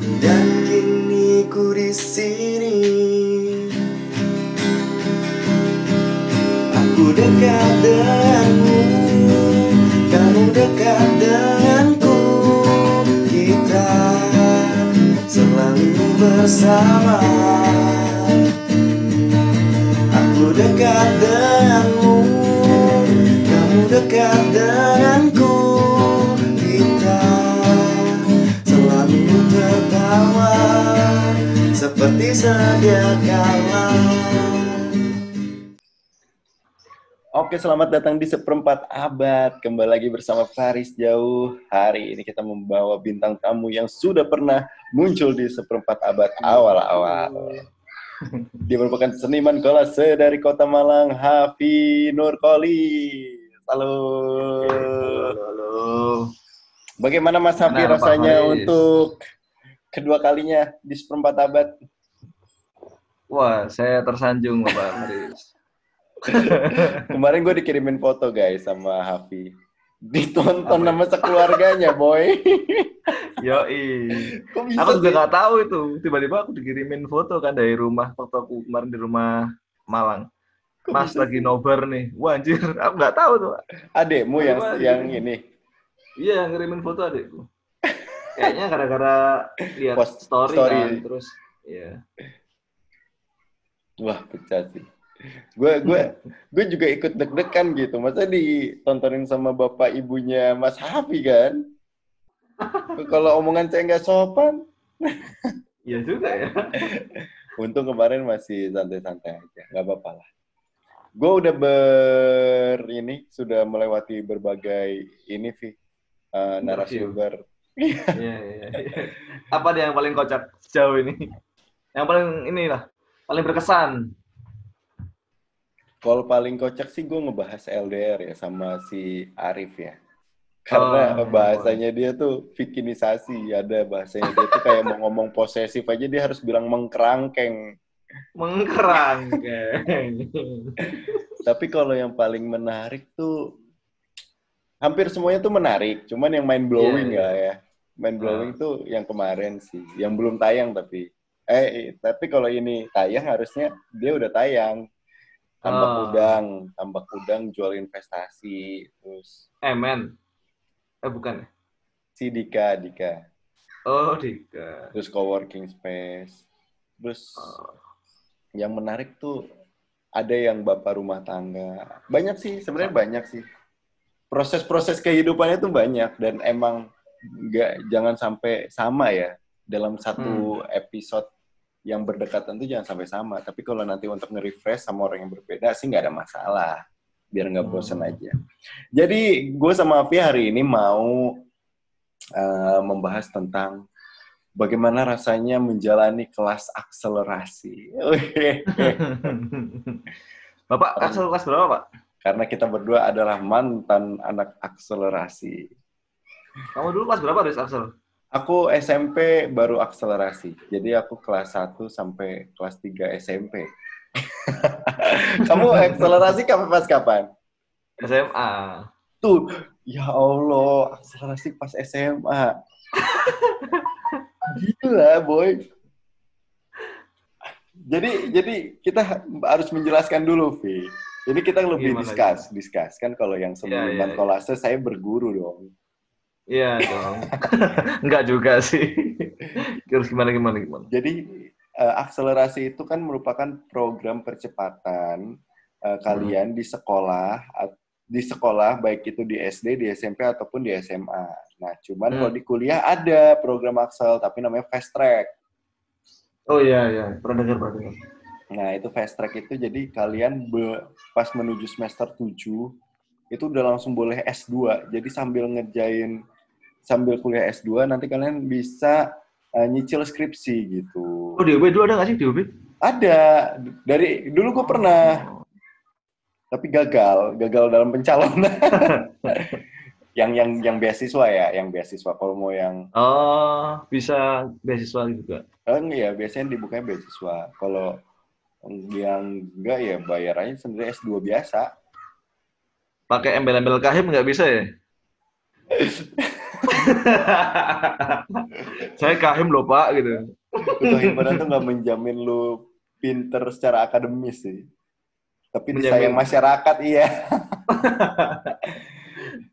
dan kini ku di sini. Aku dekat denganmu, kamu dekat denganku. Kita selalu bersama. Aku dekat denganmu, kamu dekat denganku. Kita selalu tertawa seperti sedia kala. Oke, selamat datang di Seperempat Abad. Kembali lagi bersama Faris Jauh. Hari ini kita membawa bintang tamu yang sudah pernah muncul di Seperempat Abad awal-awal. Dia merupakan seniman kolase dari Kota Malang, Hafi Nurkoli. Halo. Halo. Bagaimana Mas Hafi rasanya untuk kedua kalinya di Seperempat Abad? Wah, saya tersanjung Bapak Haris. Kemarin gue dikirimin foto guys sama Hafi. Ditonton sama sekeluarganya, boy. Yoi. Aku juga nggak tahu itu. Tiba-tiba aku dikirimin foto kan dari rumah. Waktu aku kemarin di rumah Malang. Mas lagi nobar nih. Wah anjir, aku nggak tahu tuh. Adekmu yang ini? Iya, ngirimin foto adekku. Kayaknya gara-gara lihat story kan. Terus, ya. Wah, pecah sih. Gue juga ikut deg-degan gitu. Masa ditontonin sama bapak ibunya Mas Hafi kan? Kalau omongan saya nggak sopan. Iya juga ya. Untung kemarin masih santai-santai aja. Nggak apa-apa lah. Gue udah sudah melewati berbagai narasumber. Iya. Apa nih yang paling kocak sejauh ini? Yang paling paling berkesan. Kalau paling kocak sih gue ngebahas LDR ya sama si Arif ya. Karena bahasanya dia tuh vikinisasi. Ada bahasanya dia tuh kayak mau ngomong posesif aja dia harus bilang mengkerangkeng. Mengkerangkeng. Tapi kalau yang paling menarik tuh hampir semuanya tuh menarik. Cuman yang mind blowing ya. Mind blowing tuh yang kemarin sih. Yang belum tayang tapi. Tapi kalau ini tayang harusnya dia udah tayang. Tambak udang jual investasi terus Men bukan ya? si Dika oh Dika terus coworking space terus yang menarik tuh ada yang bapak rumah tangga banyak sih sebenarnya banyak sih proses kehidupannya tuh banyak dan emang jangan sampai sama ya dalam satu episode yang berdekatan tuh jangan sampai sama. Tapi kalau nanti untuk nge-refresh sama orang yang berbeda sih nggak ada masalah. Biar nggak bosan aja. Jadi gue sama Afi hari ini mau membahas tentang bagaimana rasanya menjalani kelas akselerasi. Bapak kelas berapa, Pak? Karena kita berdua adalah mantan anak akselerasi. Kamu dulu kelas berapa, Aksel? Aku SMP baru akselerasi. Jadi aku kelas 1 sampai kelas 3 SMP. Kamu akselerasi kapan? SMA. Tuh, ya Allah, akselerasi pas SMA. Gila, boy. Jadi kita harus menjelaskan dulu, Vi. Jadi kita lebih discuss kan kalau yang sebelum kolase saya berguru dong. Iya dong. Enggak juga sih. Terus gimana? Jadi akselerasi itu kan merupakan program percepatan kalian di sekolah baik itu di SD, di SMP ataupun di SMA. Nah, cuman kalau di kuliah ada program Aksel tapi namanya fast track. Oh iya, pernah dengar. Nah, itu fast track itu jadi kalian pas menuju semester 7 itu udah langsung boleh S2. Jadi sambil kuliah S2 nanti kalian bisa nyicil skripsi gitu. Oh, di UB dulu ada nggak sih di UB? Ada. Dari dulu gue pernah. Tapi gagal dalam pencalonan. yang beasiswa ya, yang beasiswa. Kalau mau yang bisa beasiswa juga. Iya, biasanya dibukanya beasiswa. Kalau yang enggak ya bayarannya sendiri S2 biasa. Pakai embel-embel kahim nggak bisa ya? Saya kahim loh Pak gitu. Kehimpunan tuh nggak menjamin lu pinter secara akademis sih. Tapi disayang Menjamin. masyarakat, iya.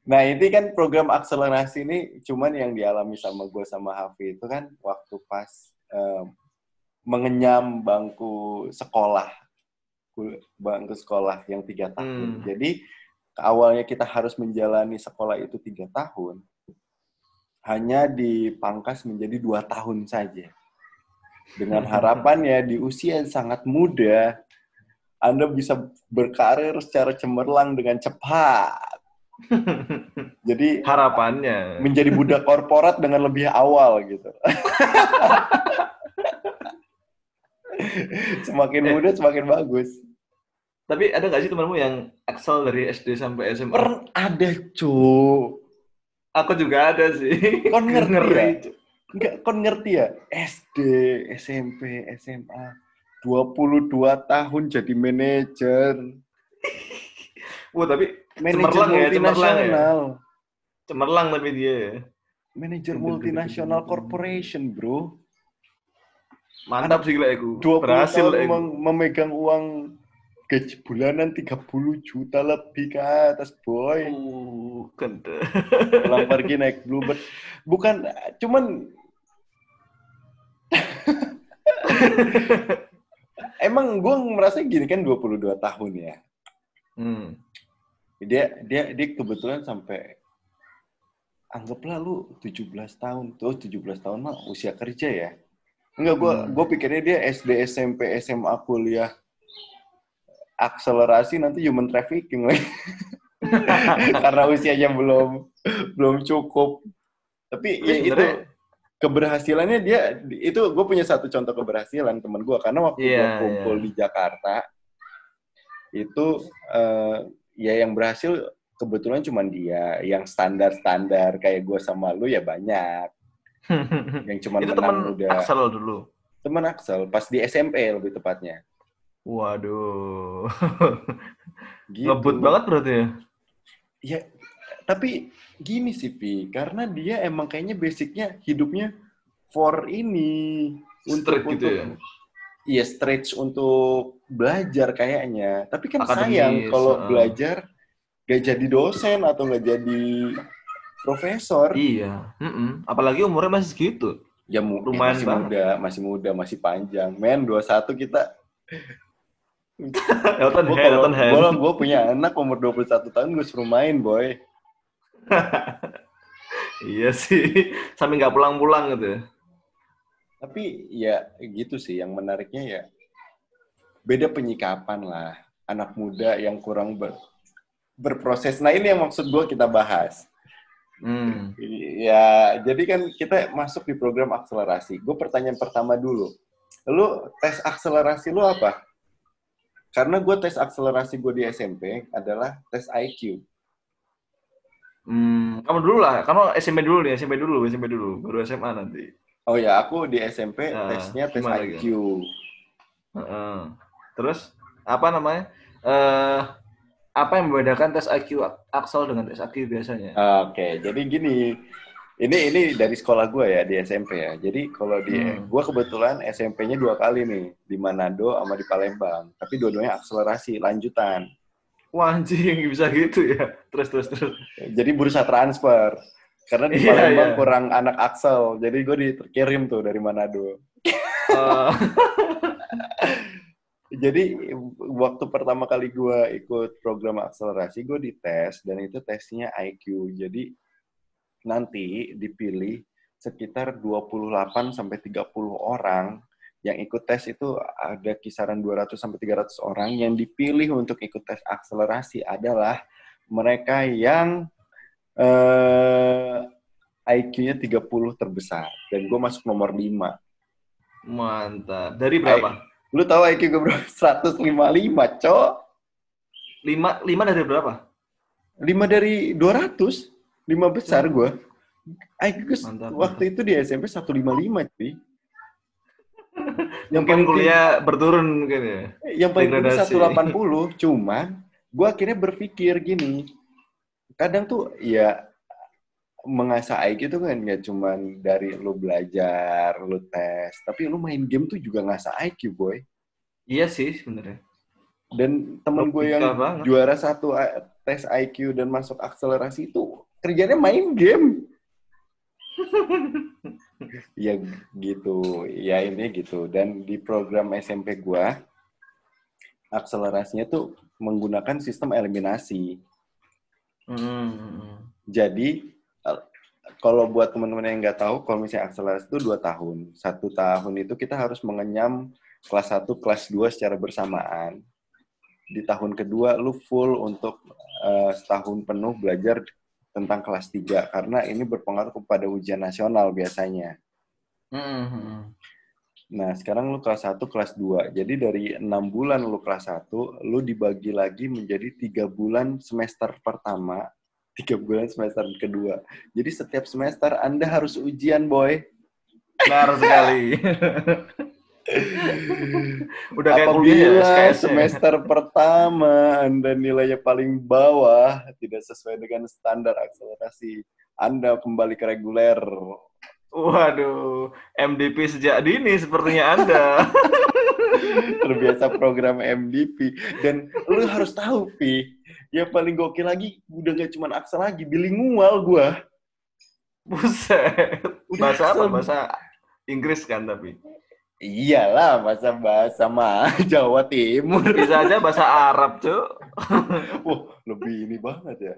Nah, ini kan program akselerasi ini cuman yang dialami sama gue sama Hafi itu kan waktu pas mengenyam bangku sekolah yang 3 tahun. Jadi awalnya kita harus menjalani sekolah itu 3 tahun, hanya dipangkas menjadi 2 tahun saja. Dengan harapannya di usia yang sangat muda, Anda bisa berkarir secara cemerlang dengan cepat. Jadi harapannya menjadi budak korporat dengan lebih awal gitu. Semakin muda semakin bagus. Tapi ada nggak sih temanmu yang Excel dari SD sampai SMA? Ada, cu. Aku juga ada sih. Kon ngerti ya? Enggak, kon ngerti ya? SD, SMP, SMA, 22 tahun jadi manajer. Wah, tapi manajer multinasional. Cemerlang tapi dia ya. Manajer multinasional corporation, bro. Mantap sih gila aku. 20 berhasil tahun memegang uang gaji bulanan 30 juta lebih ke atas, boy. Gede. Pulang pergi naik Bluebird. Bukan, cuman emang gue merasa gini kan 22 tahun ya. Dia kebetulan sampai anggaplah lu 17 tahun. Tuh 17 tahun mah usia kerja ya. Enggak, gue pikirnya dia SD, SMP, SMA, kuliah akselerasi nanti human trafficking lagi. Karena usianya belum cukup. Tapi ya itu keberhasilannya dia itu gue punya satu contoh keberhasilan teman gue karena waktu gue kumpul di Jakarta itu ya yang berhasil kebetulan cuma dia, yang standar kayak gue sama lu ya banyak. Yang cuma itu menang teman Axel dulu. Teman Axel pas di SMP lebih tepatnya. Waduh. Gitu. Ngebut banget berarti ya? Ya, tapi gini sih, Pi. Karena dia emang kayaknya basicnya hidupnya for ini. Straight gitu ya? Iya, stretch untuk belajar kayaknya. Tapi kan sayang kalau belajar gak jadi dosen atau gak jadi profesor. Iya. Apalagi umurnya masih segitu. Ya, lumayan masih muda, masih panjang. Men, 21 kita... Gue punya anak umur 21 tahun, gue suruh main, boy. Iya sih, sampai nggak pulang-pulang gitu ya. Tapi ya gitu sih, yang menariknya ya beda penyikapan lah. Anak muda yang kurang berproses. Nah ini yang maksud gue kita bahas. Ya, jadi kan kita masuk di program akselerasi. Gue pertanyaan pertama dulu. Lu tes akselerasi lu apa? Karena gue tes akselerasi gue di SMP adalah tes IQ. Kamu dulu lah. Kamu SMP dulu, baru SMA nanti. Oh ya, aku di SMP tesnya tes IQ. Terus apa namanya? Apa yang membedakan tes IQ Axel dengan tes IQ biasanya? Oke, jadi gini. Ini dari sekolah gue ya, di SMP ya. Jadi kalau gue kebetulan SMP-nya 2 kali nih. Di Manado sama di Palembang. Tapi dua-duanya akselerasi, lanjutan. Wah anjing, bisa gitu ya? Terus. Jadi bursa transfer. Karena di Palembang kurang anak Axel. Jadi gue dikirim tuh dari Manado. Jadi waktu pertama kali gue ikut program akselerasi, gue dites. Dan itu tesnya IQ. Jadi nanti dipilih sekitar 28-30 orang yang ikut tes itu ada kisaran 200-300 orang yang dipilih untuk ikut tes akselerasi adalah mereka yang IQ-nya 30 terbesar. Dan gue masuk nomor 5. Mantap. Dari berapa? Lu tahu IQ gue berapa? 155, cok. 5 dari berapa? 5 dari 200. 5 besar gue. IQ waktu itu di SMP 155, cuy. Yang paling kuliah berturun mungkin ya. Yang paling tinggi 180, cuman gue akhirnya berpikir gini. Kadang tuh ya mengasah IQ itu kan nggak cuma dari lu belajar, lu tes, tapi lu main game tuh juga ngasah IQ, boy. Iya sih sebenarnya. Dan temen gue Logika yang banget. juara 1 tes IQ dan masuk akselerasi itu kerjanya main game. Ya gitu, ya ini gitu. Dan di program SMP gue, akselerasinya tuh menggunakan sistem eliminasi. Jadi kalau buat teman-teman yang nggak tahu, kalau misalnya akselerasi itu 2 tahun. 1 tahun itu kita harus mengenyam kelas 1, kelas 2 secara bersamaan. Di tahun kedua, lu full untuk setahun penuh belajar tentang kelas 3. Karena ini berpengaruh kepada ujian nasional biasanya. Nah, sekarang lu kelas 1, kelas 2. Jadi dari 6 bulan lu kelas 1, lu dibagi lagi menjadi 3 bulan semester pertama, 3 bulan semester kedua. Jadi setiap semester Anda harus ujian, boy. Benar sekali. Udah kayak kuliah ya, Apabila SKS semester pertama Anda nilainya paling bawah, tidak sesuai dengan standar akselerasi, Anda kembali ke reguler. Waduh, MDP sejak dini sepertinya Anda. Terbiasa program MDP. Dan lu harus tahu, Vi, yang paling gokil lagi, udah gak cuma Aksel lagi, bilingual gua. Buset. Udah Bahasa apa? Aksel. Bahasa Inggris kan tapi? Iyalah, bahasa mah Jawa Timur. Bisa aja bahasa Arab, Cuk. Wah, lebih ini banget ya.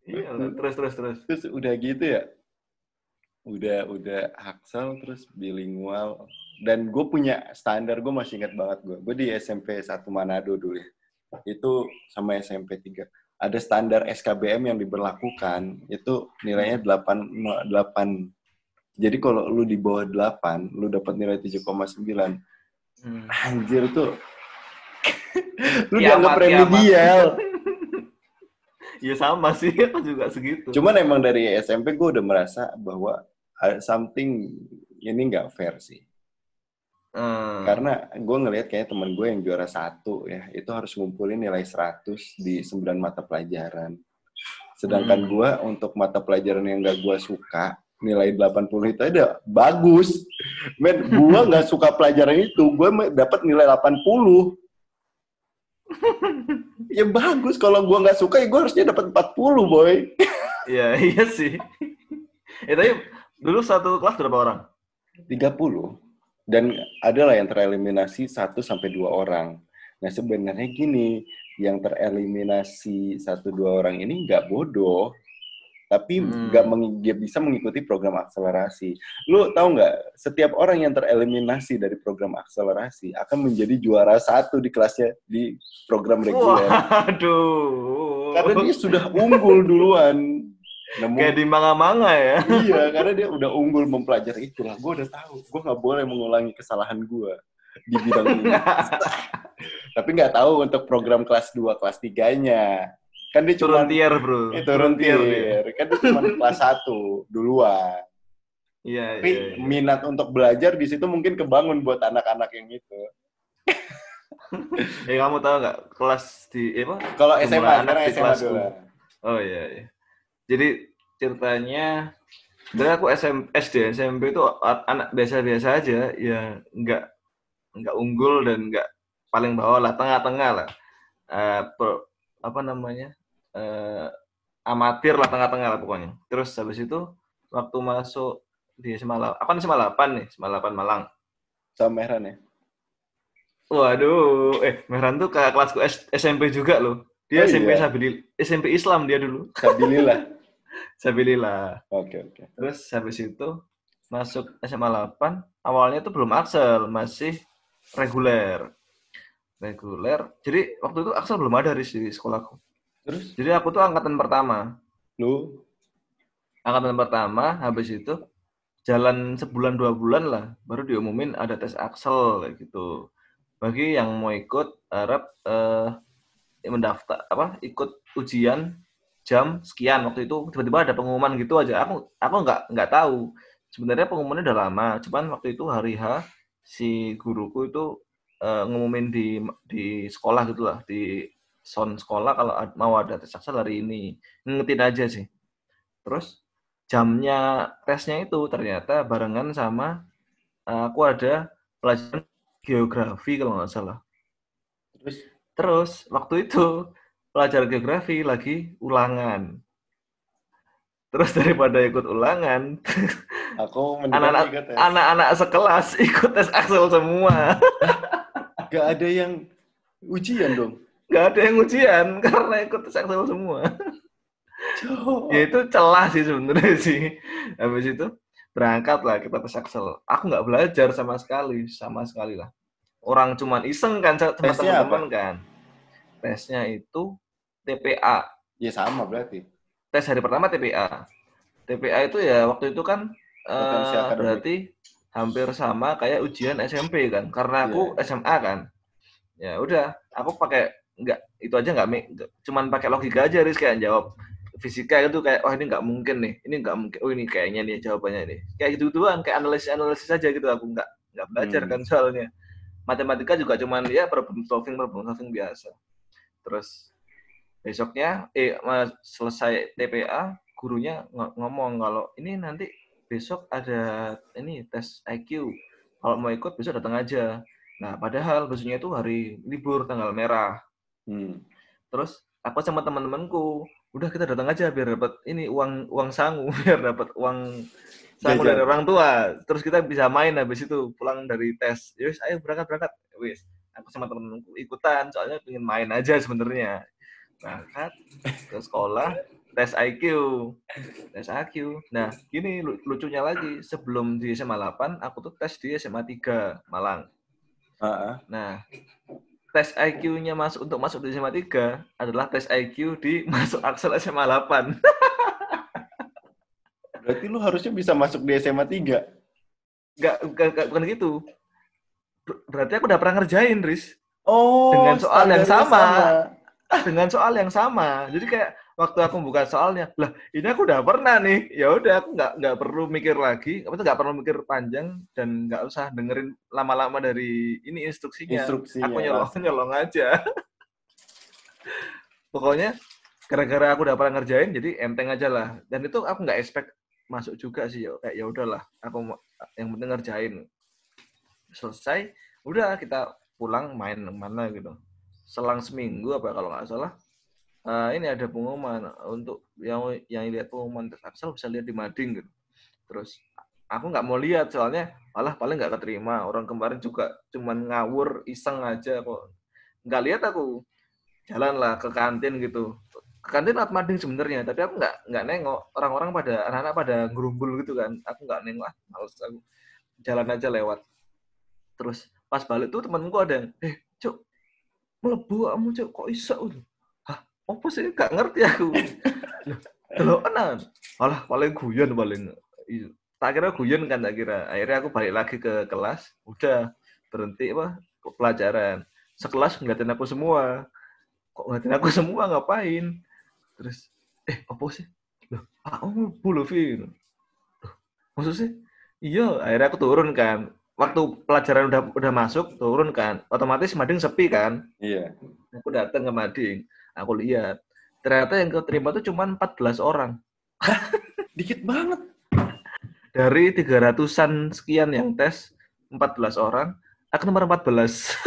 Iya, terus. Terus udah gitu ya, udah Aksel terus bilingual. Dan gue punya standar, gue masih ingat banget gue di SMP 1 Manado dulu ya. Itu sama SMP 3. Ada standar SKBM yang diberlakukan, itu nilainya 8. Jadi kalau lu di bawah 8, lu dapat nilai 7,9. Anjir tuh. Lu dianggap remedial. Iya sama sih, aku juga segitu. Cuman emang dari SMP gue udah merasa bahwa something ini nggak fair sih. Karena gue ngelihat kayak temen gue yang juara 1 ya, itu harus ngumpulin nilai 100 di 9 mata pelajaran. Sedangkan gue untuk mata pelajaran yang gak gue suka, nilai 80 itu ada bagus. Men, gue gak suka pelajaran itu, gue dapat nilai 80. Ya bagus, kalau gue gak suka ya gue harusnya dapat 40, boy. Iya sih. Tapi dulu satu kelas berapa orang? 30. Dan adalah yang tereliminasi 1-2 orang. Nah sebenarnya gini, yang tereliminasi 1-2 orang ini nggak bodoh, tapi nggak bisa mengikuti program akselerasi. Lu tahu nggak, setiap orang yang tereliminasi dari program akselerasi akan menjadi juara 1 di kelasnya di program reguler. Waduh. Karena dia sudah unggul duluan. Kayak di manga-manga ya. Iya, karena dia udah unggul mempelajari itulah. Gue udah tahu, gue nggak boleh mengulangi kesalahan gue di bidang ini. Tapi nggak tahu untuk program kelas 2, kelas 3-nya. Kan dia cuma turun tier, bro. Turun tier. Kan dia cuma kelas 1 duluan. Iya. Tapi minat untuk belajar di situ mungkin kebangun buat anak-anak yang itu. Kamu tahu nggak kelas di apa? Kalau SMA, anak di SMA kelasku. dulu. Oh iya. Jadi ceritanya, sebenarnya aku SD, SMP itu anak biasa-biasa aja, ya nggak unggul dan nggak paling bawah lah, tengah-tengah lah. Amatir lah, tengah-tengah lah pokoknya. Terus habis itu waktu masuk di SMA 8 nih, SMA 8 Malang. Sama Mehran ya? Waduh, Mehran tuh kakak kelasku SMP juga loh. Dia SMP Islam dia dulu. Sabilillah. Oke. Terus habis itu masuk SMA 8, awalnya tuh belum Aksel, masih reguler. Jadi waktu itu Aksel belum ada di sekolahku. Terus? Jadi aku tuh angkatan pertama. Lu? Angkatan pertama, habis itu jalan sebulan 2 bulan lah, baru diumumin ada tes Aksel kayak gitu. Bagi yang mau ikut, harap mendaftar ikut ujian jam sekian. Waktu itu tiba-tiba ada pengumuman gitu aja. Aku nggak tahu. Sebenarnya pengumumannya udah lama, cuman waktu itu hari H si guruku itu ngumumin di sekolah gitulah, di sound sekolah kalau mau ada tes Aksel hari ini. Ngingetin aja sih. Terus jamnya tesnya itu ternyata barengan sama aku ada pelajaran geografi kalau nggak salah. Terus waktu itu pelajaran geografi lagi ulangan. Terus daripada ikut ulangan, aku mendingan ikut tes. Anak-anak sekelas ikut tes Axel semua. Gak ada yang ujian dong? Gak ada yang ujian karena ikut tes Axel semua. Ya itu celah sih sebenarnya sih. Habis itu berangkat lah kita tes Axel. Aku nggak belajar sama sekali lah. Orang cuman iseng kan sama teman-teman kan. Tesnya itu TPA. Ya sama berarti. Tes hari pertama TPA. TPA itu ya waktu itu kan berarti hampir sama kayak ujian SMP kan. Karena aku SMA kan. Ya udah, aku pakai itu aja cuman pakai logika aja Riz kayak jawab fisika itu kayak ini nggak mungkin nih, ini nggak mungkin, ini kayaknya nih jawabannya nih, kayak gitu-gituan kayak analisis aja gitu, aku nggak belajar kan soalnya. Matematika juga cuman ya problem solving biasa. Terus besoknya selesai TPA, gurunya ngomong kalau ini nanti besok ada ini tes IQ, kalau mau ikut besok datang aja. Nah, padahal besoknya itu hari libur, tanggal merah. Terus aku sama teman-temanku, udah kita datang aja biar dapat ini uang sangu, biar dapat uang sangu dari orang tua. Terus kita bisa main habis itu pulang dari tes. Yus, ayo berangkat. Wis, aku sama teman-temanku ikutan, soalnya pengen main aja sebenarnya. Berangkat ke sekolah, tes IQ. Nah, gini lucunya lagi, sebelum di SMA 8, aku tuh tes di SMA 3 Malang. Nah, tes IQ-nya untuk masuk di SMA 3 adalah tes IQ di masuk Axel SMA 8. Berarti lu harusnya bisa masuk di SMA 3. Bukan gitu. Berarti aku udah pernah ngerjain, Riz. Oh, dengan soal yang sama. Dengan soal yang sama. Jadi kayak waktu aku buka soalnya, lah ini aku udah pernah nih. Ya udah aku nggak perlu mikir lagi, nggak perlu mikir panjang dan nggak usah dengerin lama-lama dari ini instruksinya. Aku nyolong aja. Pokoknya gara-gara aku udah pernah ngerjain, jadi enteng aja lah. Dan itu aku nggak expect masuk juga sih. Kayak ya udahlah, aku yang penting ngerjain. Selesai, udah kita pulang main mana gitu. Selang seminggu apa kalau nggak salah, ini ada pengumuman untuk yang lihat pengumuman tes Axel bisa lihat di Mading gitu. Terus aku nggak mau lihat soalnya malah paling nggak keterima. Orang kemarin juga cuman ngawur iseng aja kok. Nggak lihat aku. Jalanlah ke kantin gitu. Ke kantin lewat Mading sebenarnya, tapi aku nggak nengok. Orang-orang anak-anak pada gerumbul gitu kan. Aku nggak nengok, males aku. Jalan aja lewat. Terus pas balik tuh temanku ada yang, Cuk, melebu kamu Cuk, kok iso? Hah, apa sih? Gak ngerti aku. Loh, enak. Alah, paling guyon. Tak kira guyon kan, tak kira. Akhirnya aku balik lagi ke kelas, udah berhenti pelajaran. Sekelas ngeliatin aku semua. Kok ngeliatin aku semua ngapain? Terus, apa sih? Loh, aku Luffy. Maksud sih? Iya, akhirnya aku turun kan. Waktu pelajaran udah masuk, turun kan. Otomatis Mading sepi kan. Iya. Aku datang ke Mading. Aku lihat. Ternyata yang keterima tuh cuma 14 orang. Dikit banget. Dari 300-an sekian yang tes, 14 orang. Aku nomor 14.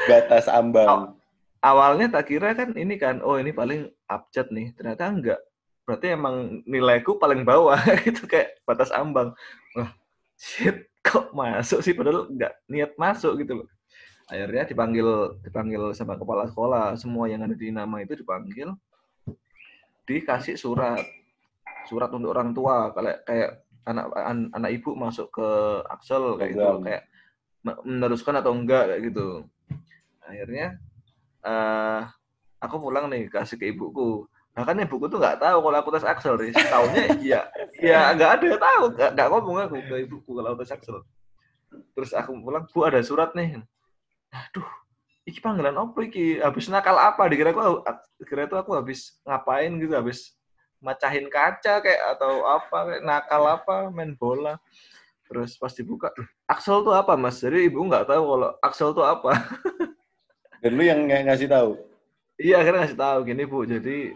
Batas ambang. Awalnya tak kira kan ini kan, ini paling abjad nih. Ternyata enggak. Berarti emang nilaiku paling bawah. Gitu kayak batas ambang. Wah, shit. Kok masuk sih, padahal nggak niat masuk gitu loh. Akhirnya dipanggil sama kepala sekolah, semua yang ada di nama itu dipanggil, dikasih surat untuk orang tua, kayak anak ibu masuk ke Axel kayak gitu, kayak meneruskan atau enggak kayak gitu. Akhirnya aku pulang nih kasih ke ibuku. Nah kan ibuku tuh nggak tahu kalau aku tes Axel, taunya ya nggak ada tahu, nggak ngomong aku ke ibuku kalau tes Axel. Terus aku pulang, Bu ada surat nih. Aduh, iki panggilan apa iki? Habis nakal apa? Dikira aku habis ngapain gitu, habis macahin kaca kayak atau apa, kayak nakal apa, main bola. Terus pas dibuka, Axel tuh apa Mas? Jadi ibu nggak tahu kalau Axel tuh apa. Dan lu yang ngasih tahu? Iya, akhirnya ngasih tahu gini Bu. Jadi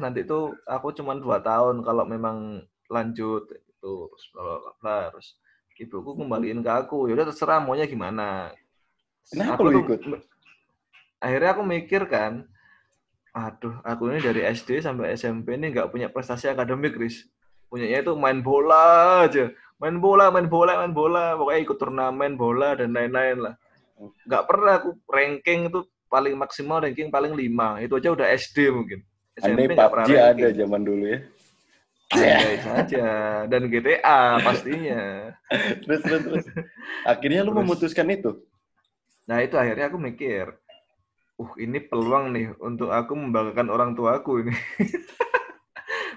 nanti itu aku cuma 2 tahun kalau memang lanjut itu terus ibuku kembaliin ke aku, ya udah terserah maunya gimana. Kenapa Aku lu tuh ikut? akhirnya aku mikir kan, aduh aku ini dari SD sampai SMP ini nggak punya prestasi akademik, Riz. Punyanya itu main bola aja, main bola, pokoknya ikut turnamen bola dan lain-lain lah. Nggak pernah aku ranking itu paling maksimal ranking paling 5. Itu aja udah SD mungkin. Andai SMP nggak pernah PUBG ada ranking. zaman dulu ya. Andai saja. Dan GTA pastinya. Terus. Akhirnya lu Terus, memutuskan itu? nah itu akhirnya aku mikir, ini peluang nih untuk aku membanggakan orang tuaku ini.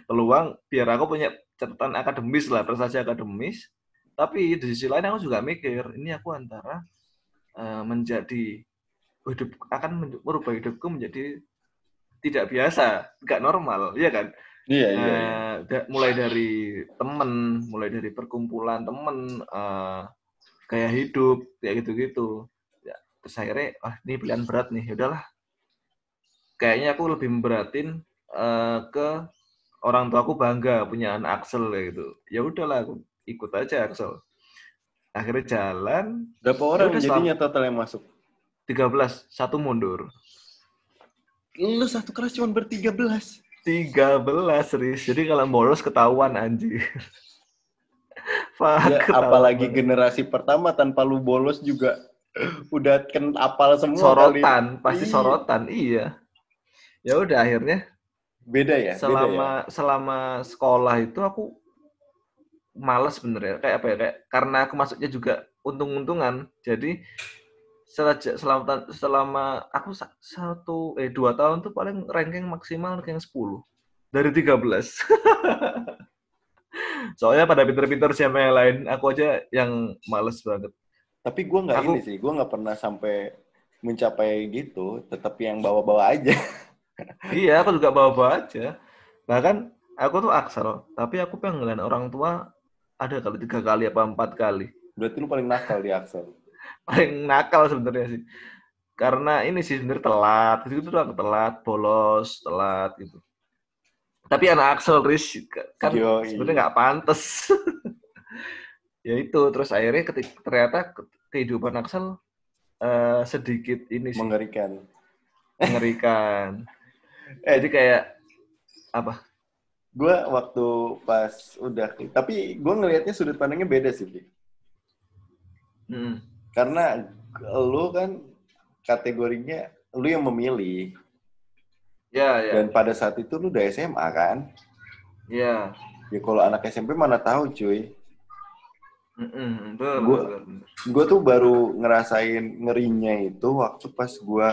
Peluang biar aku punya catatan akademis lah, prestasi akademis. Tapi di sisi lain aku juga mikir, ini aku antara akan merubah hidupku menjadi tidak biasa, nggak normal, iya kan? Iya. Mulai dari temen, mulai dari perkumpulan temen, gaya hidup, kayak gitu-gitu. Ya, terus akhirnya, ini pilihan berat nih, ya udahlah. Kayaknya aku lebih memberatin ke orang tua aku bangga punya anak Axel kayak gitu. Ya udahlah, aku ikut aja Axel. Akhirnya jalan. Berapa Ya orang udah jadinya total yang masuk? 13, satu mundur. Lu satu kelas cuma ber-13. 13, Riz. Jadi kalau bolos ketahuan anjir. Ya, Ketahuan apalagi banget. generasi pertama tanpa lu bolos juga udah apal semua Sorotan, kali. pasti sorotan, iya. Ya udah akhirnya Beda ya? selama sekolah itu aku malas sebenarnya. Kayak apa ya? Kayak karena aku masuknya juga untung-untungan. Jadi selama aku 2 tahun tuh paling ranking maksimal ranking 10 dari 13. Soalnya pada pinter-pinter siapa yang lain, aku aja yang males banget. Tapi gue nggak ini sih, gue nggak pernah sampai mencapai gitu, tetap yang bawa-bawa aja. Iya, aku juga bawa-bawa aja. Bahkan aku tuh Axel, tapi aku pengen orang tua ada kali 3 kali apa 4 kali. Berarti lu paling nakal di Axel. Paling nakal sebenarnya sih. Karena ini sih sebenarnya telat, gitu tuh aku telat, bolos, telat gitu. Tapi anak Axel Riz kan sebenarnya nggak pantas. Ya itu, terus akhirnya ternyata kehidupan Axel sedikit ini sih. Mengerikan. Jadi kayak apa? Gue waktu pas udah, tapi gue ngelihatnya sudut pandangnya beda sih, Bi. Karena lu kan kategorinya lu yang memilih. Ya. Dan pada saat itu lu udah SMA kan? Ya. Ya kalau anak SMP mana tahu, cuy. Gue tuh baru ngerasain ngerinya itu waktu pas gue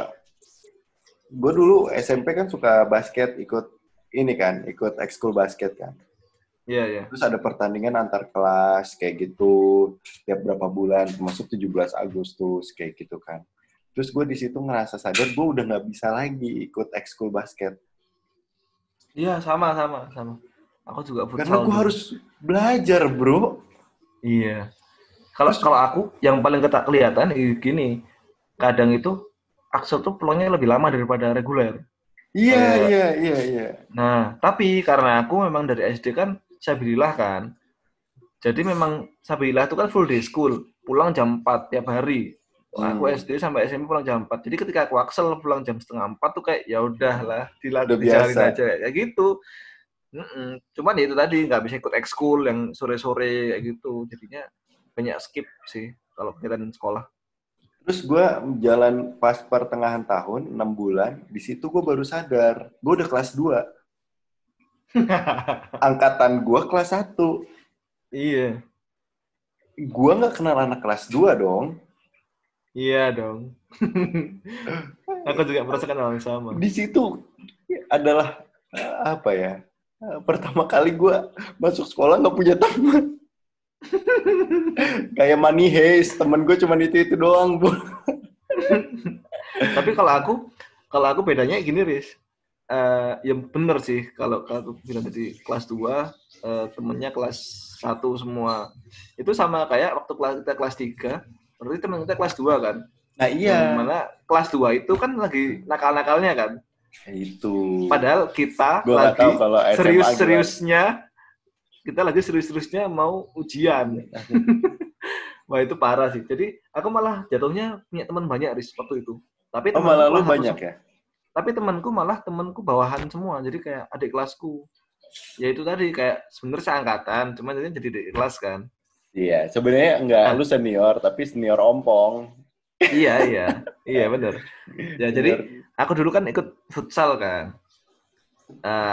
dulu SMP kan suka basket, ikut ekskul basket kan. Iya. Terus ada pertandingan antar kelas kayak gitu tiap berapa bulan, termasuk 17 Agustus kayak gitu kan. Terus gue di situ ngerasa sadar gue udah nggak bisa lagi ikut ekskul basket. Iya, sama. Aku juga futsal. Karena gue harus belajar, bro. Iya. Kalau aku yang paling kelihatan gini, kadang itu Axel tuh pulangnya lebih lama daripada reguler. Iya. Nah, tapi karena aku memang dari SD kan Sabilillah kan. Jadi memang Sabilillah itu kan full day school, pulang jam 4 tiap hari. Aku SD sampai SMP pulang jam 4. Jadi ketika aku Axel pulang jam setengah 4 tuh kayak ya udahlah, dijalanin aja kayak gitu. Cuman ya itu tadi nggak bisa ikut ekskul yang sore-sore kayak gitu. Jadinya banyak skip sih kalau kegiatan sekolah. Terus gue jalan pas pertengahan tahun, 6 bulan, di situ gue baru sadar, gue udah kelas 2. Angkatan gue kelas 1. Iya. Gue nggak kenal anak kelas 2 dong. Iya dong. Aku juga merasakan hal yang sama. Di situ adalah, apa ya, pertama kali gue masuk sekolah nggak punya teman. Kayak Money Heist, temen gue cuma itu doang, Bu. Tapi kalau aku bedanya gini, Riz. Ya bener sih kalau aku bilang tadi kelas 2 temennya kelas 1 semua. Itu sama kayak waktu kita kelas 3, berarti temen kita kelas 2 kan. Nah iya. Yang mana kelas 2 itu kan lagi nakal-nakalnya kan. Itu. Padahal kita Gua lagi serius-seriusnya mau ujian. Wah itu parah sih. Jadi aku malah jatuhnya punya teman banyak Riz waktu itu. Tapi temanku malah lu banyak ya? Tapi temanku bawahan semua. Jadi kayak adik kelasku. Ya itu tadi kayak sebenarnya seangkatan, cuman jadi adik kelas kan. Iya, sebenarnya enggak lu senior tapi senior ompong. Iya benar. Ya jadi aku dulu kan ikut futsal kan.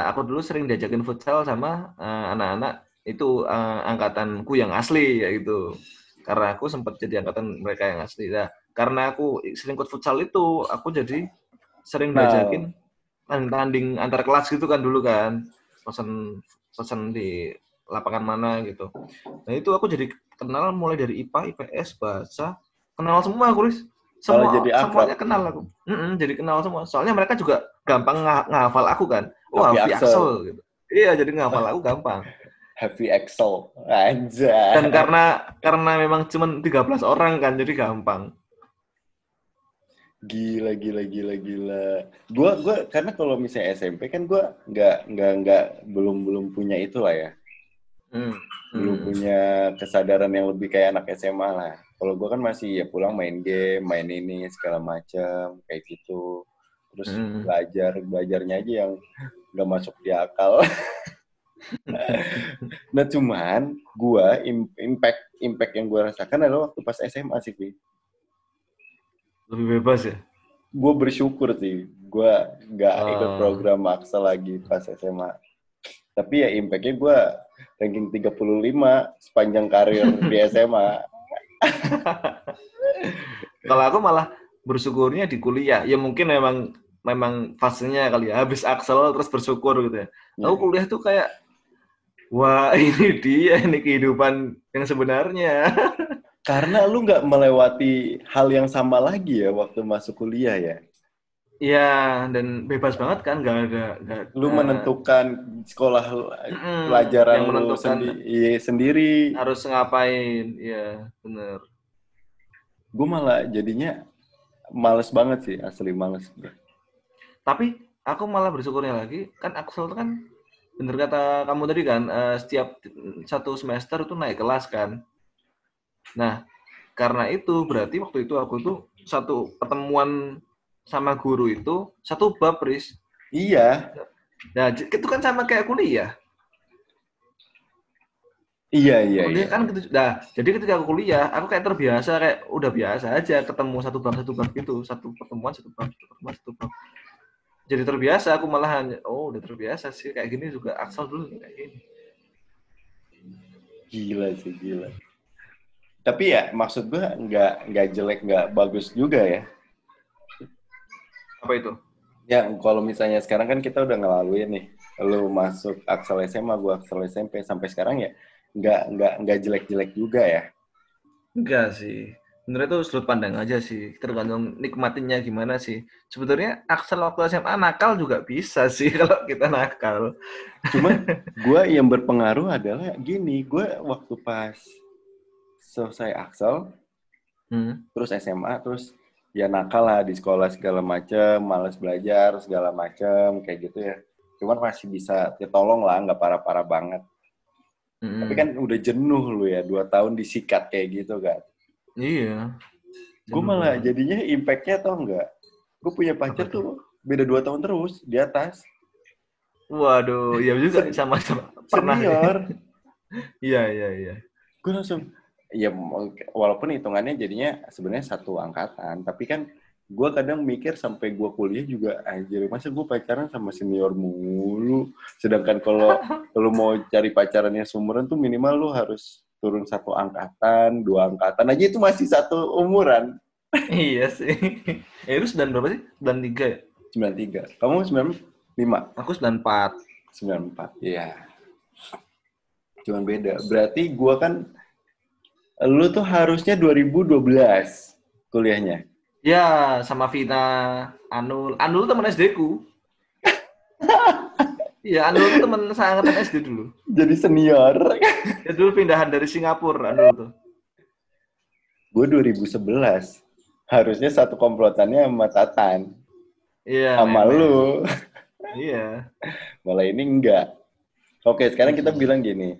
Aku dulu sering diajakin futsal sama anak-anak itu angkatanku yang asli ya gitu. Karena aku sempat jadi angkatan mereka yang asli. Nah, karena aku sering ikut futsal itu, aku jadi sering diajakin tanding antar kelas gitu kan dulu kan. Pesan di lapangan mana gitu. Nah, itu aku jadi kenal mulai dari IPA, IPS, bahasa, kenal semua aku, Riz. Semuanya kenal aku. Jadi kenal semua. Soalnya mereka juga gampang ngehafal aku kan. Wah, Happy Axel gitu. Iya, jadi ngehafal aku gampang. Happy Axel aja. Dan karena memang cuma 13 orang kan, jadi gampang. Gila. Gua karena kalau misalnya SMP kan gua nggak belum punya itulah ya. Belum punya kesadaran yang lebih kayak anak SMA lah. Kalau gua kan masih ya pulang main game, main ini segala macam kayak gitu. Terus belajarnya aja yang nggak masuk di akal. Nah cuman gua impact yang gua rasakan adalah waktu pas SMA sih, Pi. Lebih bebas ya? Gue bersyukur sih, gue nggak ikut program Aksa lagi pas SMA. Tapi ya impact-nya gue ranking 35 sepanjang karir di SMA. Kalau aku malah bersyukurnya di kuliah. Ya mungkin memang fasenya kali ya, habis Axel terus bersyukur gitu ya. Aku kuliah tuh kayak, wah ini dia, ini kehidupan yang sebenarnya. Karena lu nggak melewati hal yang sama lagi ya waktu masuk kuliah ya? Iya, dan bebas banget kan, nggak ada. Lu menentukan sekolah pelajaran yang lu sendiri. Harus ngapain, ya bener. Gue malah jadinya males banget sih, asli males. Tapi aku malah bersyukurnya lagi, kan Axel itu kan, bener kata kamu tadi kan, setiap satu semester itu naik kelas kan. Nah, karena itu berarti waktu itu aku tuh satu pertemuan sama guru itu satu bab, Riz. Iya. Nah, itu kan sama kayak kuliah. Iya. Kan gitu. Nah, jadi ketika aku kuliah, aku kayak terbiasa, kayak udah biasa aja ketemu satu bab gitu, satu pertemuan satu bab. Jadi terbiasa aku malahan, udah terbiasa sih kayak gini juga Axel dulu kayak gini. Gila. Tapi ya maksud gue nggak jelek, nggak bagus juga ya. Apa itu? Ya kalau misalnya sekarang kan kita udah ngelaluin nih, lu masuk Axel SMA, gue Axel SMP sampai sekarang ya nggak jelek-jelek juga ya. Enggak sih. Sebenarnya itu sudut pandang aja sih, tergantung nikmatinya gimana sih. Sebetulnya Axel waktu SMA nakal juga bisa sih kalau kita nakal. Cuman gue yang berpengaruh adalah gini, gue waktu pas selesai Axel, terus SMA, terus ya nakal lah di sekolah segala macem, malas belajar segala macem, kayak gitu ya. Cuman masih bisa ditolong lah, nggak parah-parah banget. Tapi kan udah jenuh lu ya, 2 tahun disikat kayak gitu kan. Iya. Gue malah jadinya impact-nya tau nggak? Gue punya pacar tuh beda 2 tahun terus, di atas. Waduh, iya juga sama-sama. Senior. Iya. Gue langsung, ya walaupun hitungannya jadinya sebenarnya satu angkatan, tapi kan gue kadang mikir sampai gue kuliah juga, anjir masa gue pacaran sama senior mulu, sedangkan kalau lu mau cari pacarannya seumuran tuh minimal lu harus turun 1 angkatan, 2 angkatan aja itu masih satu umuran. Iya sih. Lu 9 berapa sih? 93 ya? 93. Kamu 95? Aku 94. 94, iya. Cuman beda. Berarti gue kan, lu tuh harusnya 2012 kuliahnya. Ya, sama Vina, Anul. Anul teman SD-ku. Iya, Anul tuh teman seangkatan SD dulu. Jadi senior. Ya dulu pindahan dari Singapura, Anul tuh. Gue 2011. Harusnya satu komplotannya sama Tatan. Iya, sama memer. lu. Iya. Malah ini enggak. Oke, sekarang kita bilang gini.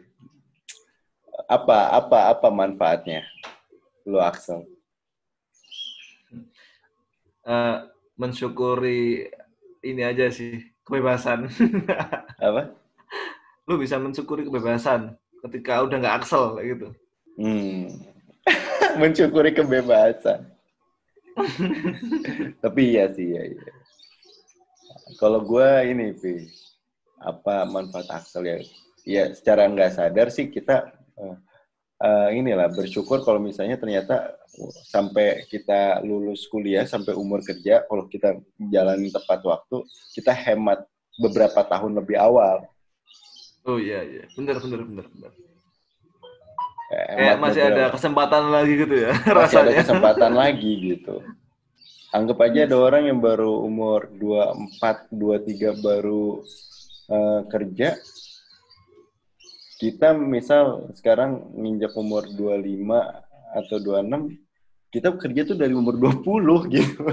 Apa manfaatnya lu Axel? Mensyukuri ini aja sih, kebebasan. Apa? Lu bisa mensyukuri kebebasan ketika udah nggak Axel kayak gitu. Mensyukuri kebebasan. Tapi iya sih, iya. Kalau gue ini, Pi, apa manfaat Axel ya? Ya secara nggak sadar sih kita inilah bersyukur kalau misalnya ternyata sampai kita lulus kuliah sampai umur kerja, kalau kita jalanin tepat waktu, kita hemat beberapa tahun lebih awal. Oh iya, benar. Kayak Hemat masih ada beberapa. kesempatan lagi gitu ya Masih rasanya. ada kesempatan lagi gitu. Anggap aja ada orang yang baru umur 24, 23 baru kerja. Kita misal sekarang nginjak umur 25 atau 26, kita kerja tuh dari umur 20 gitu.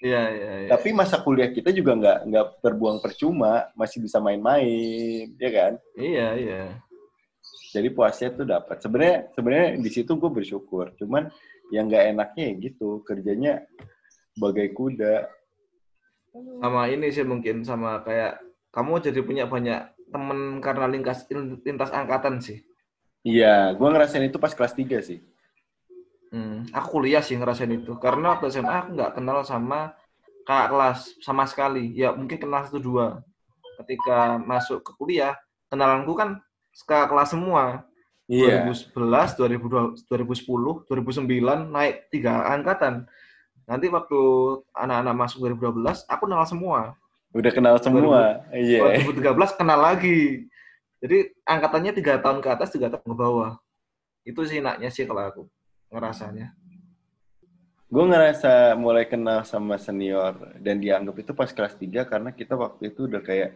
Iya. Tapi masa kuliah kita juga nggak terbuang percuma, masih bisa main-main, ya kan? Iya. Jadi puasnya tuh dapat. Sebenarnya di situ gue bersyukur. Cuman yang nggak enaknya ya gitu, kerjanya bagai kuda. Sama ini sih mungkin sama kayak kamu jadi punya banyak temen karena lintas angkatan sih. Iya, gue ngerasain itu pas kelas 3 sih. Aku kuliah sih ngerasain itu. Karena waktu SMA aku nggak kenal sama kakak kelas sama sekali. Ya mungkin kenal 1-2. Ketika masuk ke kuliah, kenalanku kan kakak kelas semua. Iya. 2011, 2010, 2009 naik 3 angkatan. Nanti waktu anak-anak masuk 2012, aku kenal semua. Udah kenal semua. Iya. 2013 kenal lagi. Jadi angkatannya 3 tahun ke atas, 3 tahun ke bawah. Itu sih enaknya sih kalau aku ngerasanya. Gue ngerasa mulai kenal sama senior dan dianggap itu pas kelas 3 karena kita waktu itu udah kayak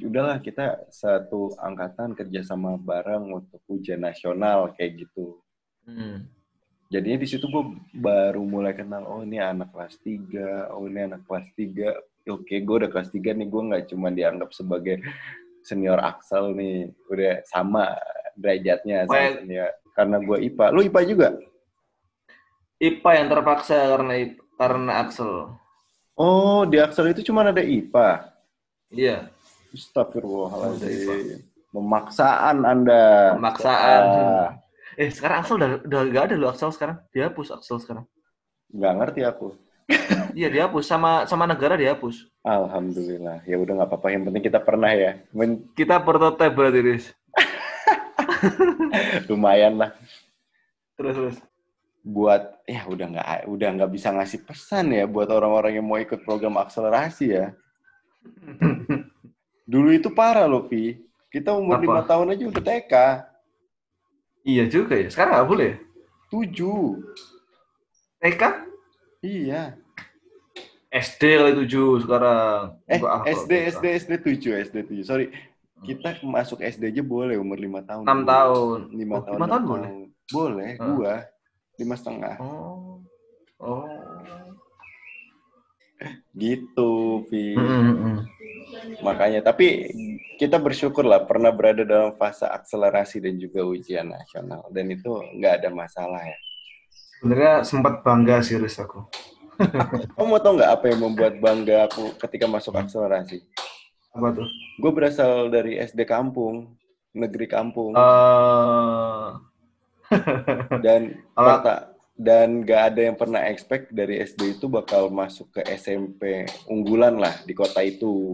udahlah kita satu angkatan kerja sama bareng untuk ujian nasional kayak gitu. Jadinya di situ gue baru mulai kenal, oh ini anak kelas 3, oh ini anak kelas 3. Oke, gue udah kelas 3 nih, gue nggak cuma dianggap sebagai senior Axel nih, udah sama derajatnya sama senior. Karena gue IPA. Lu IPA juga? IPA yang terpaksa karena Axel. Oh, di Axel itu cuma ada IPA? Iya. Astagfirullahaladzim. Memaksaan Anda. Pemaksaan. Sekarang Axel udah gak ada loh Axel sekarang. Dihapus Axel sekarang. Nggak ngerti aku. Iya dihapus, sama negara dihapus. Alhamdulillah. Ya udah nggak apa-apa. Yang penting kita pernah ya. Kita prototipe berarti, Riz. Lumayan lah. Terus. Buat udah nggak bisa ngasih pesan ya buat orang-orang yang mau ikut program akselerasi ya. Dulu itu parah loh, Vi. Kita umur 5 tahun aja udah TK. Iya juga ya. Sekarang nggak boleh? 7. TK? Iya. SD kali 7 sekarang. SD 7. Sorry. Kita masuk SD aja boleh umur 5 tahun. 6 tahun. 5 tahun. 5 tahun boleh? Boleh, gua 5,5. Oh. Gitu, Vi. Makanya, tapi kita bersyukur lah pernah berada dalam fase akselerasi dan juga ujian nasional. Dan itu nggak ada masalah ya. Sebenarnya sempat bangga sih, Riz, aku. Kamu mau tau nggak apa yang membuat bangga aku ketika masuk akselerasi? Apa tuh? Gue berasal dari SD kampung, negeri kampung. Dan gak ada yang pernah expect dari SD itu bakal masuk ke SMP unggulan lah di kota itu.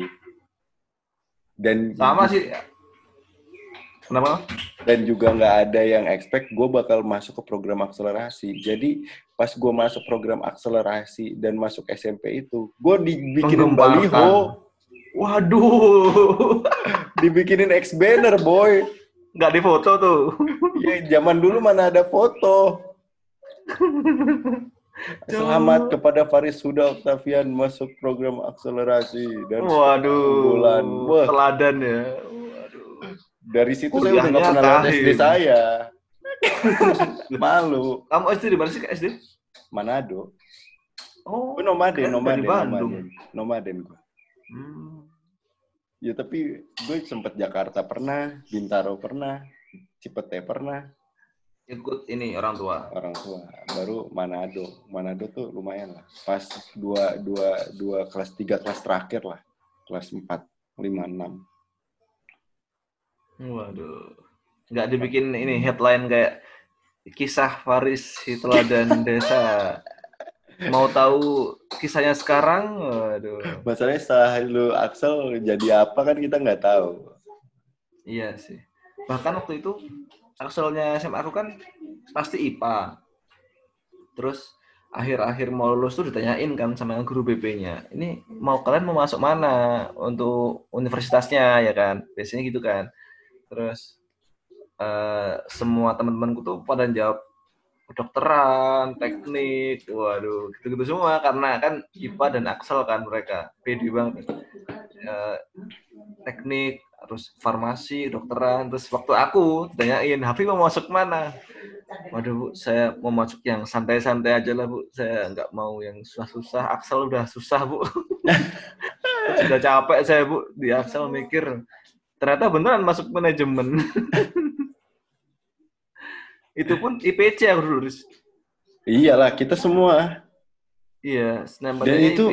Dan sama sih. Kenapa? Dan juga nggak ada yang expect gue bakal masuk ke program akselerasi. Jadi pas gue masuk program akselerasi dan masuk SMP itu, gue dibikinin baliho. Waduh. Dibikinin X-banner, boy. Nggak di foto tuh. Ya, zaman dulu mana ada foto. Selamat kepada Faris Huda Octavian masuk program akselerasi. Dan waduh. Teladan ya. Dari situ saya udah nggak pernah lihat SD saya. Malu. Kamu SD di mana sih, SD? Manado. Gue nomaden Bandung. Nomaden gue. Ya tapi gue sempet Jakarta pernah, Bintaro pernah, Cipete pernah. Ikut ini orang tua. Baru Manado tuh lumayan lah. Pas dua kelas 3 kelas terakhir lah. Kelas 4, 5, 6. Waduh. Nggak dibikin ini headline kayak kisah Faris si teladan desa. Mau tahu kisahnya sekarang? Waduh. Masalahnya setelah lu Axel jadi apa kan kita nggak tahu. Iya sih. Bahkan waktu itu Axelnya SMA aku kan pasti IPA. Terus akhir-akhir mau lulus tuh ditanyain kan sama guru BP-nya. Ini kalian mau masuk mana untuk universitasnya ya kan? Biasanya gitu kan. Terus semua teman-temanku tuh pada jawab kedokteran, teknik, waduh, gitu-gitu semua karena kan IPA dan Axel kan mereka pede banget. Teknik, terus farmasi, dokteran, terus waktu aku ditanyain, Hafiz mau masuk mana? Waduh Bu, saya mau masuk yang santai-santai aja lah Bu, saya nggak mau yang susah-susah, Axel udah susah Bu. Sudah capek saya Bu, di Axel mikir, ternyata beneran masuk manajemen. Itu pun IPC aku dulu. Iyalah, kita semua. Iya, dan itu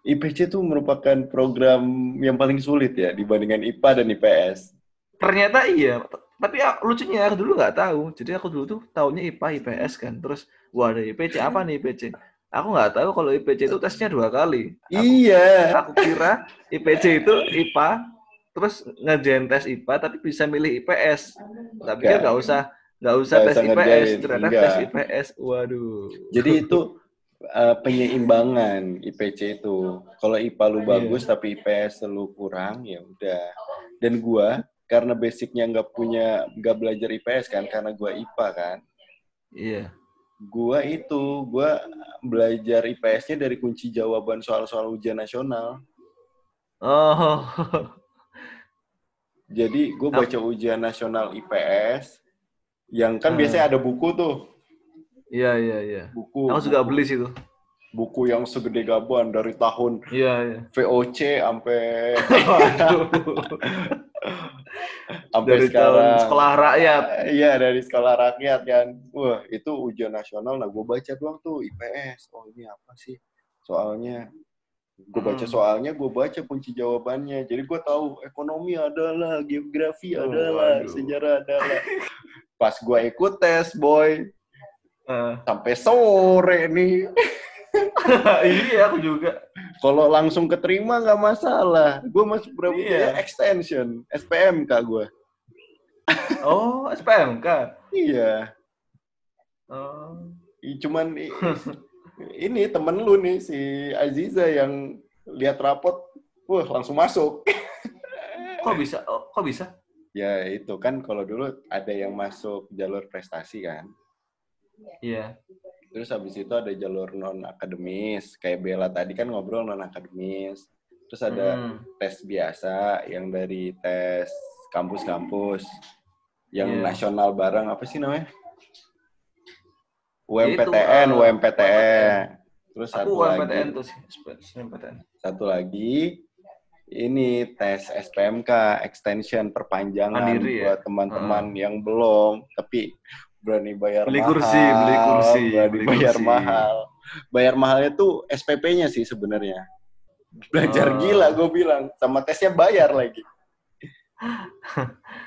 IPC tuh merupakan program yang paling sulit ya dibandingkan IPA dan IPS. Ternyata iya, tapi lucunya aku dulu nggak tahu. Jadi aku dulu tuh taunya IPA IPS kan. Terus ada IPC apa nih IPC? Aku nggak tahu kalau IPC itu tesnya 2 kali. Aku kira IPC itu IPA, terus ngerjain tes IPA tapi bisa milih IPS. Tapi kan nggak usah tes IPS, ternyata tes IPS. Waduh. Jadi itu penyeimbangan IPC itu. Kalau IPA lu bagus tapi IPS lu kurang, ya udah. Dan gua karena basicnya nggak belajar IPS kan, karena gua IPA kan. Iya. Gua belajar IPS-nya dari kunci jawaban soal-soal ujian nasional. Oh. Jadi gua baca ujian nasional IPS, yang kan biasanya ada buku tuh. Iya. Buku. Aku juga beli situ. Buku yang segede gaban dari tahun VOC sampai dari sekarang sekolah rakyat. Iya, dari sekolah rakyat kan. Wah, itu ujian nasional. Nah, gue baca doang tuh IPS. Oh, ini apa sih soalnya? Gue baca soalnya, gue baca kunci jawabannya. Jadi gue tahu ekonomi adalah, geografi adalah, sejarah adalah. Pas gue ikut tes, boy. Sampai sore nih. Iya, aku juga. Kalau langsung keterima nggak masalah. Gue masuk berapa extension, SPMK gue. Oh, SPMK? Iya. Cuman ini temen lu nih, si Aziza yang lihat rapot, langsung masuk. Kok bisa? Ya itu kan kalau dulu ada yang masuk jalur prestasi kan. Iya. Terus habis itu ada jalur non-akademis. Kayak Bella tadi kan ngobrol non-akademis. Terus ada tes biasa yang dari tes kampus-kampus. Yang nasional bareng, apa sih namanya? UMPTN. Terus satu lagi, ini tes SPMK, extension perpanjangan mandiri, buat teman-teman yang belum, tapi berani bayar beli mahal. Kursi. Bayar mahal. Bayar mahalnya tuh SPP-nya sih sebenarnya. Belajar gila gue bilang, sama tesnya bayar lagi.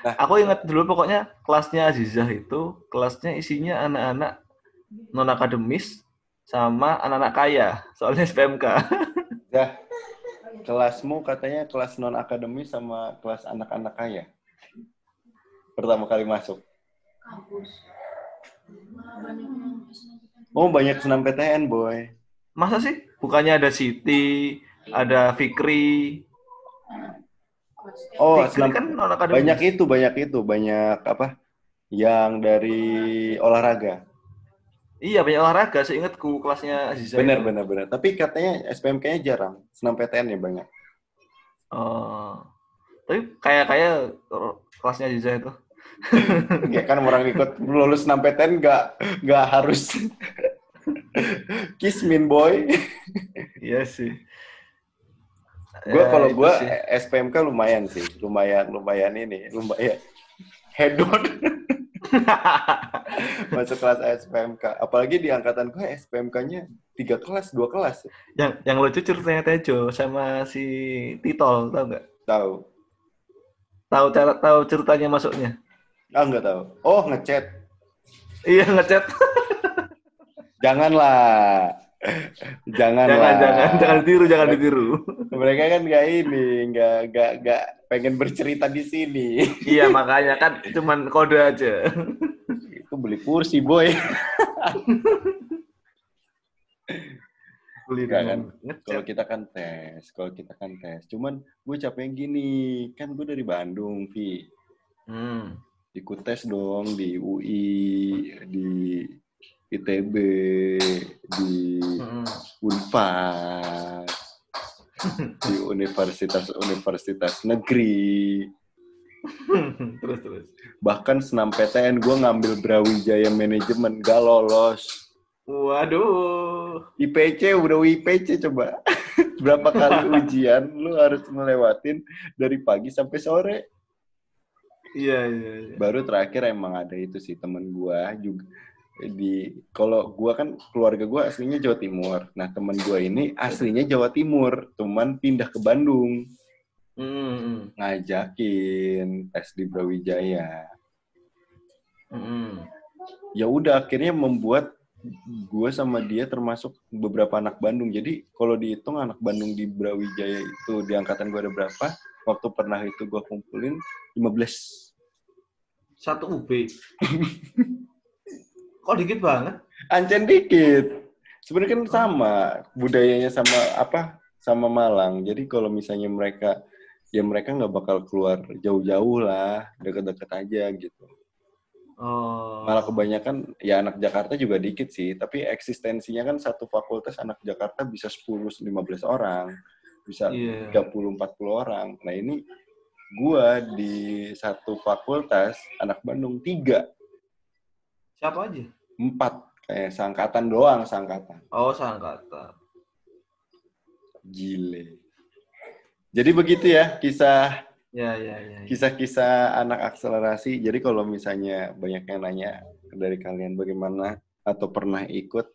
Nah, aku ingat dulu pokoknya kelasnya Azizah itu, kelasnya isinya anak-anak non-akademis sama anak-anak kaya, soalnya SPMK. Ya, kelasmu katanya kelas non-akademis sama kelas anak-anak kaya? Pertama kali masuk? Kampus. Oh, banyak senam PTN, boy. Masa sih? Bukannya ada Siti, ada Fikri. Oh, Fikri kan non-akademis. Banyak itu. Banyak apa? Yang dari olahraga. Iya, banyak olahraga. Seingatku kelasnya Aziza. Benar. Tapi katanya SPMK-nya jarang. Senam PTN-nya banyak. Tapi kayak kelasnya Aziza itu. Ya kan orang ikut lulus 6 PTN nggak harus Kismin boy. Iya sih. Kalau gue SPMK lumayan sih, lumayan hedon. Masuk kelas SPMK. Apalagi di angkatan gue SPMK-nya 3 kelas, 2 kelas. Yang lucu ceritanya Tejo sama si Titol, tahu nggak? Tahu. Tahu ceritanya masuknya? Nggak tahu. Oh, ngechat. Iya, ngechat. Jangan ditiru. Mereka kan nggak pengen bercerita di sini. Iya, makanya kan cuman kode aja. Itu beli kursi, boy. Kan? Kalau kita kan tes. Cuman gue capek gini, kan gue dari Bandung, Vi. Ikut tes dong di UI, di ITB, di Unpad, di universitas negeri. Terus. Bahkan senam PTN gue ngambil Brawijaya Manajemen, gak lolos. Waduh. IPC coba. Berapa kali ujian lu harus melewatin dari pagi sampai sore. Iya. Baru terakhir emang ada itu sih temen gue juga. Kalau gue kan keluarga gue aslinya Jawa Timur. Nah temen gue ini aslinya Jawa Timur, cuman pindah ke Bandung. Ngajakin tes di Brawijaya. Ya udah akhirnya membuat gue sama dia termasuk beberapa anak Bandung. Jadi kalau dihitung anak Bandung di Brawijaya itu di angkatan gue ada berapa? Waktu pernah itu gue kumpulin 15. Satu UB. Kok dikit banget? Ancen dikit. Sebenarnya kan sama budayanya sama Malang. Jadi kalau misalnya mereka nggak bakal keluar jauh-jauh lah, deket-deket aja gitu. Malah kebanyakan ya anak Jakarta juga dikit sih, tapi eksistensinya kan satu fakultas anak Jakarta bisa 10-15 orang, bisa 30-40 orang. Nah ini gua di satu fakultas anak Bandung 3. Siapa aja? 4, kayak seangkatan doang. Oh, seangkatan. Gile. Jadi begitu ya kisah. Ya. Kisah-kisah anak akselerasi. Jadi kalau misalnya banyak yang nanya dari kalian bagaimana atau pernah ikut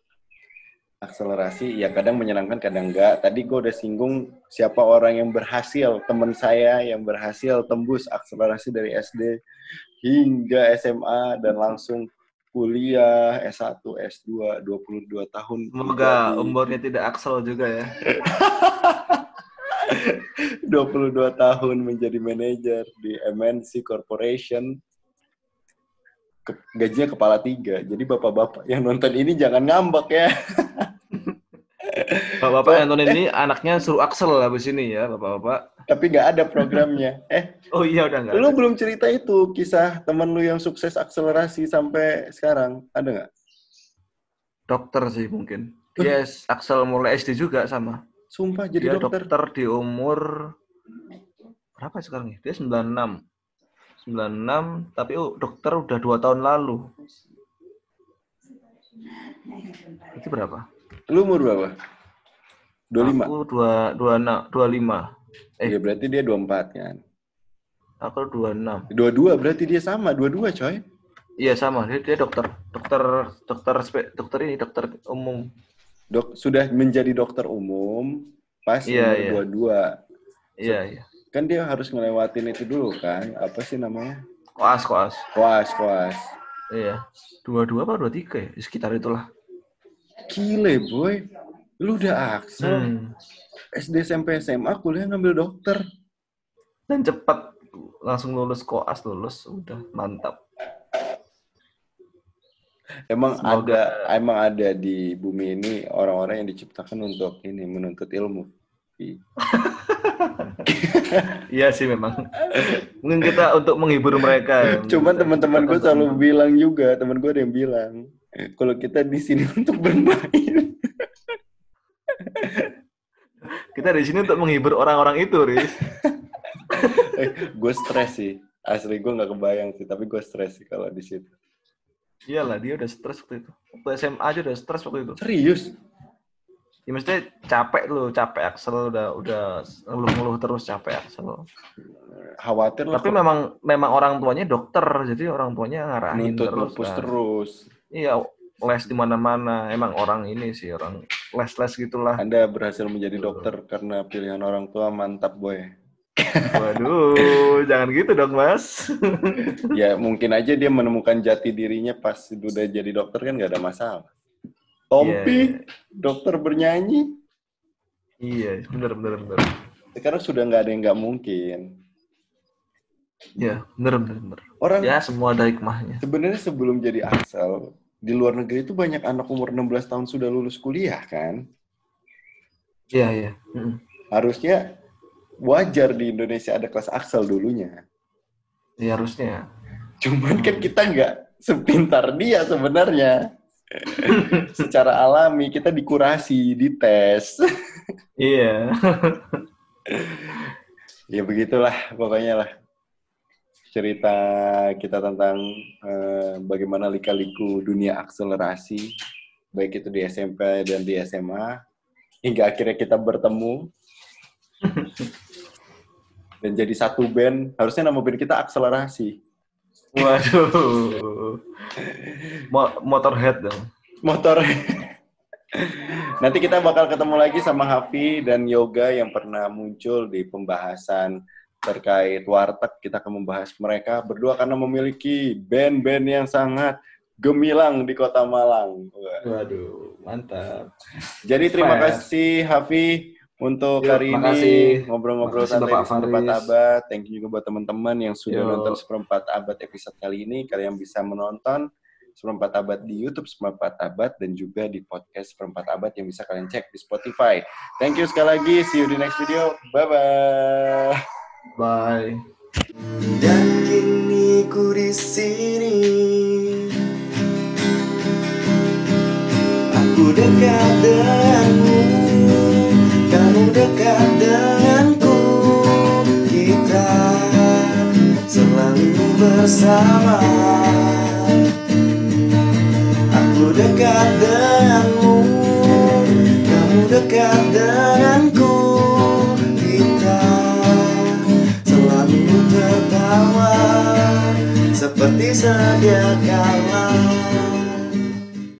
akselerasi, ya kadang menyenangkan, kadang enggak. Tadi gue udah singgung siapa orang yang berhasil, teman saya yang berhasil tembus akselerasi dari SD hingga SMA dan langsung kuliah S1, S2, 22 tahun. Semoga umurnya tidak aksel juga ya. 22 tahun menjadi manajer di MNC Corporation. Gajinya kepala 3. Jadi bapak-bapak yang nonton ini jangan ngambek ya. Bapak-bapak yang nonton ini anaknya suruh aksel habis ini ya, bapak-bapak. Tapi nggak ada programnya. Oh iya udah nggak. Lu belum cerita itu kisah teman lu yang sukses akselerasi sampai sekarang. Ada nggak? Dokter sih mungkin. Yes, aksel mulai SD juga sama. Sumpah jadi dokter di umur berapa sekarang ya? Dia 96 tapi dokter udah 2 tahun lalu. Itu berapa? Lu umur berapa? 25? Aku 25. Ya berarti dia 24 kan? Aku 26. 22 berarti dia sama, 22 coy. Iya sama, dia dokter umum. Sudah menjadi dokter umum pas umur 22. Iya. Kan dia harus ngelewatin itu dulu kan? Apa sih namanya? Koas. Iya. 22 apa 23 ya? Sekitar itulah. Gile boy. Lu udah aksel. SD, SMP, SMA kuliah ngambil dokter. Dan cepat langsung lulus koas, udah mantap. Emang ada di bumi ini orang-orang yang diciptakan untuk ini menuntut ilmu. Iya sih memang. Mungkin kita untuk menghibur mereka. Cuman teman-teman gue selalu bilang juga, teman gue ada yang bilang, kalau kita di sini untuk bermain. Kita di sini untuk menghibur orang-orang itu, Riz. Gue stres sih. Asli gue nggak kebayang sih, tapi gue stres sih kalau di situ. Iyalah, dia udah stres waktu itu. Waktu SMA aja udah stres waktu itu. Serius? Ya mesti capek Axel udah ngeluh-ngeluh terus capek Axel. Khawatir lah. Tapi memang orang tuanya dokter, jadi orang tuanya ngarahin nuntut terus. Iya, les di mana-mana. Emang orang ini sih orang les gitulah. Anda berhasil menjadi dokter karena pilihan orang tua, mantap boy. Waduh, jangan gitu dong Mas. Ya mungkin aja dia menemukan jati dirinya pas udah jadi dokter kan nggak ada masalah. Tompi, dokter bernyanyi. Iya, benar. Sekarang sudah nggak ada yang nggak mungkin. Iya, benar. Orang ya semua ada hikmahnya. Sebenarnya sebelum jadi Axel, di luar negeri itu banyak anak umur 16 tahun sudah lulus kuliah kan? Iya. Harusnya wajar di Indonesia ada kelas Axel dulunya. Iya harusnya. Cuman kan kita nggak sepintar dia sebenarnya. Secara alami kita dikurasi, dites. Iya. Ya begitulah pokoknya lah. Cerita kita tentang bagaimana lika-liku dunia akselerasi, baik itu di SMP dan di SMA, hingga akhirnya kita bertemu dan jadi satu band. Harusnya nama band kita Akselerasi. Waduh. Motorhead dong. Nanti kita bakal ketemu lagi sama Hafi dan Yoga yang pernah muncul di pembahasan terkait warteg. Kita akan membahas mereka berdua karena memiliki band-band yang sangat gemilang di Kota Malang. Waduh, mantap. Jadi terima kasih Hafi untuk hari ini ngobrol-ngobrol santai di Seperempat Abad. Thank you juga buat teman-teman yang sudah nonton Seperempat Abad episode kali ini. Kalian bisa menonton Seperempat Abad di YouTube Seperempat Abad dan juga di podcast Seperempat Abad yang bisa kalian cek di Spotify. Thank you sekali lagi. See you di next video. Bye-bye. Bye. Dan kini ku di sini, aku dekat denganmu, kamu dekat denganku, kita selalu bersama. Aku dekat denganmu, kamu dekat denganku, kita selalu tertawa seperti sedia kala.